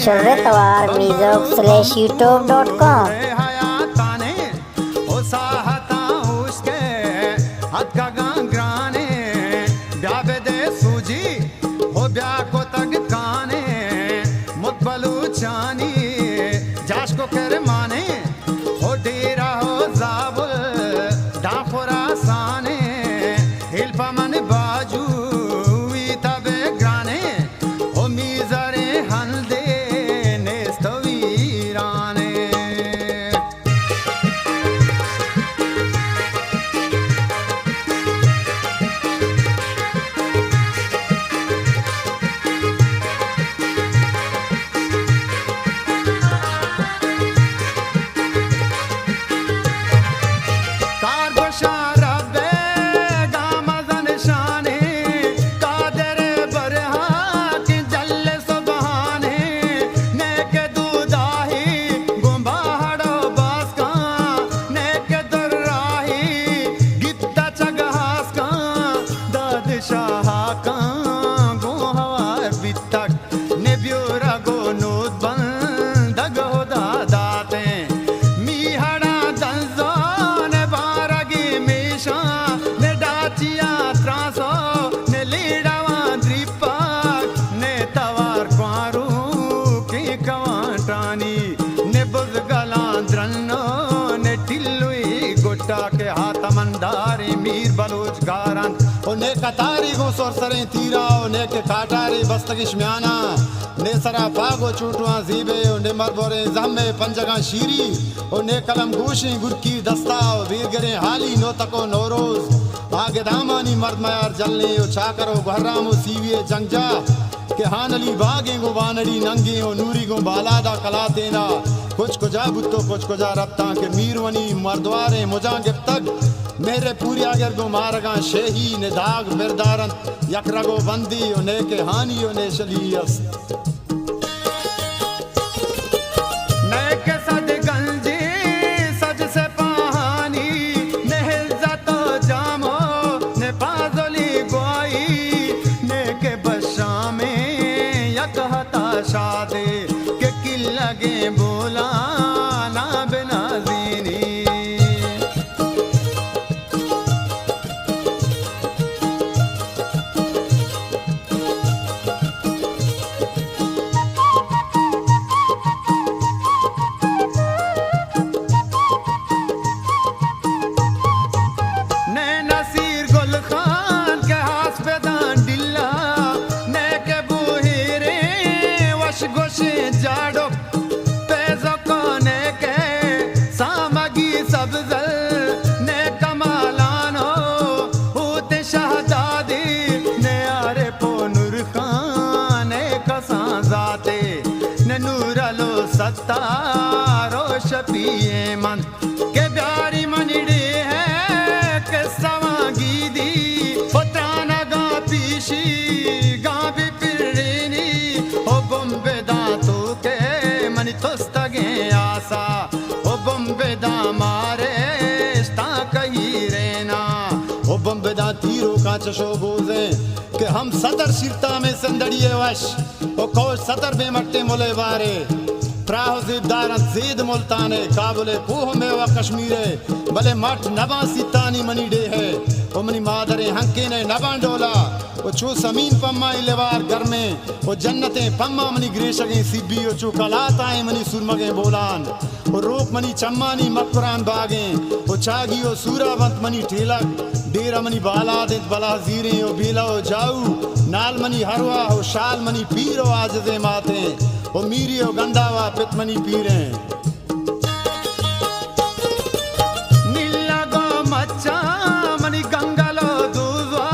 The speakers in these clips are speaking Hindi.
Shurretawar Mizok/youtube.com कतारी गो सोरसरे तीरा ने के काटारी बस्तगिश म्याना ने सरा पागो चूटवा जीबे ने मरबोरे जम्मे पंजगा शीरी ने कलम गोशी गुरकी दस्ता वीरगरे हाली नो तको नौरोज आगे दामानी मर्द मयार जलने ओ चाकरो गहरामो सीविए जंगजा के हानली बागे गो वानड़ी नंगे ओ नूरी गो बालादा कला देना कुछ को जा बुत्तो कुछ को जा रब्ता के मीरवनी मर्दवारे मुजा गिफ्तग मेरे पूरी आगर गो मारगा शेही ने दाग मिर्दारन यकरगो बंदी ने के हानी ने शलीयस ने के सद गंजी सज से पहानी ने इज्जत जामो ने पाजली गोई ने के बशा में यक हता शादे के किल लगे बोला ना बिना तारो शपिए मन के प्यारी मनिड़े है के सवागी दी पत्राना गा पीशी गा भी पिरनी ओ बम्बे दांतों के मनी तोस्तगे आसा ओ बम्बे दा मारे स्ता कही रेना ओ बम्बे दा तीरों का चशो गोजे के हम सदर सिरता में संदड़िए वश ओ कोश सदर में मट्टे मोले वारे प्राह जिदारत ज़ीद मुल्ताने काबुले पूह में व कश्मीरे भले मठ नबा सितानी मनी डे है ओ मनी मादरे हंके ने नबा डोला ओ चू समीन पम्मा इलेवार घर में ओ जन्नतें पम्मा मनी ग्रेशगे सिब्बी ओ चू कलाताएं मनी सुरमगे बोलान ओ रोक मनी चम्मानी मकरान बागे ओ चागी ओ सूरावंत मनी ठेलक डेरा मनी बाला दित बला जीरे ओ बेला ओ जाऊ नाल मनी हरवा ओ शाल मनी पीर ओ आजजे माते ओ मीरी ओ गंदावा पितमनी पीरे नीला गो मच्चा मनी गंगलो दूजवा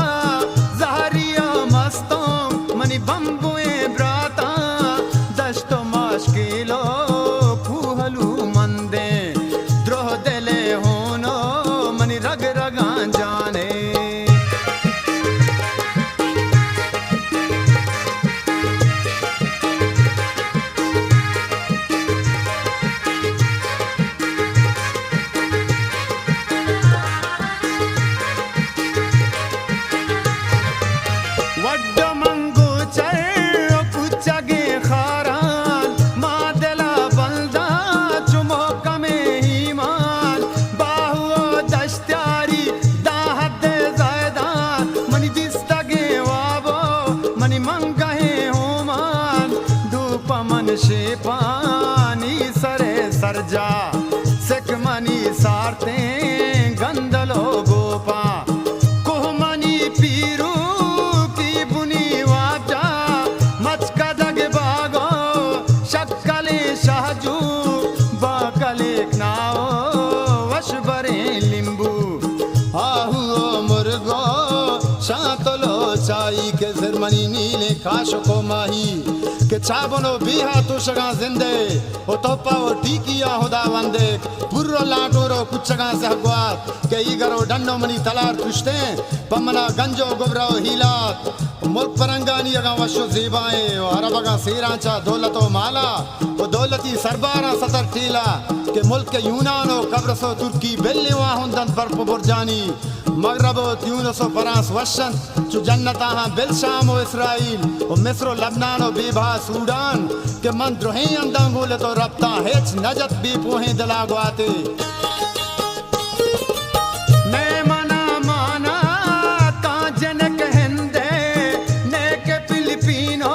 जहरिया मस्तों मनी बम्बुए ब्राता दस्तो मुश्किलो कुहलू मंदे द्रोह दिले होनो मनी रग रगा जाने वड्डो मंगू चर कुचगे खारान जा सिख मनी सारते गंदलो गोपा कोहमनी पीरू की बुनी वाजा मचका दग बागो शक्कले शाहजू बाकले नाओ वश बरे लिंबू आहू मुर्गो शांतलो चाई के जर्मनी नीले काश को माही के चाबनो बिहा तो शगा जिंदे ओ तोपा ओ टीकिया होदा वंदे पुर्रो लाटोरो कुचगा सहगवात के इगरो डन्नो मनी तलार तुष्टे पमना गंजो गुबरो हिलात मुल्क परंगानी अगा वशो ज़ेबाए ओ अरबगा सेरांचा दौलतो माला ओ दौलती सरबारा सतर टीला के मुल्क के यूनानो कब्रसो तुर्की बेल्लेवा हुंदन बर्फ बुरजानी मगरबो त्यूनसो फरांस वशन चु जन्नत हाँ बिलशाम ओ इसराइल ओ मिस्रो लबनान ओ बेभा सूडान के मन द्रोहे अंदांगोले तो रब्ता हेच नजत बे पोहे दलागवाते मैं मना माना ताजन कहंदे ने के फिलिपिनो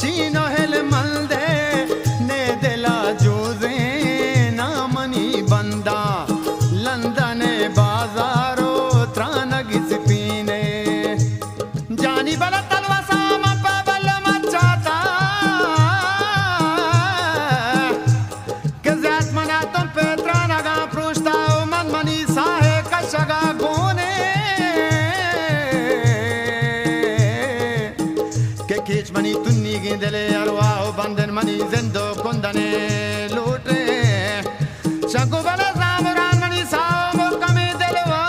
चीनो हेल मलदे ने दिला जोजे ना मनी बंदा लंदन बाजारो त्रानगिस पीने जानी बला तलवा सामा पाबल मचाता के ज़ात मनातन पे त्रानगा प्रोष्टा मन मनी साहे कशगा गोने के केच मनी तुन्नी गिंदले अरवा बंदन मनी जिंदो कुंदने लूटे शंकु बला सामरान मनी सामो कमे दिलवा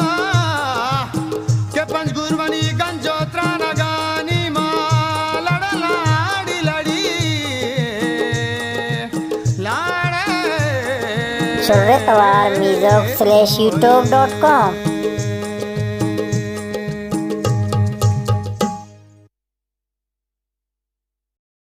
के पंजगुर मनी गंजो त्रानगानी मा लड़ा लाड़ी लड़ी लाड़े Surretawar Music /youtube.com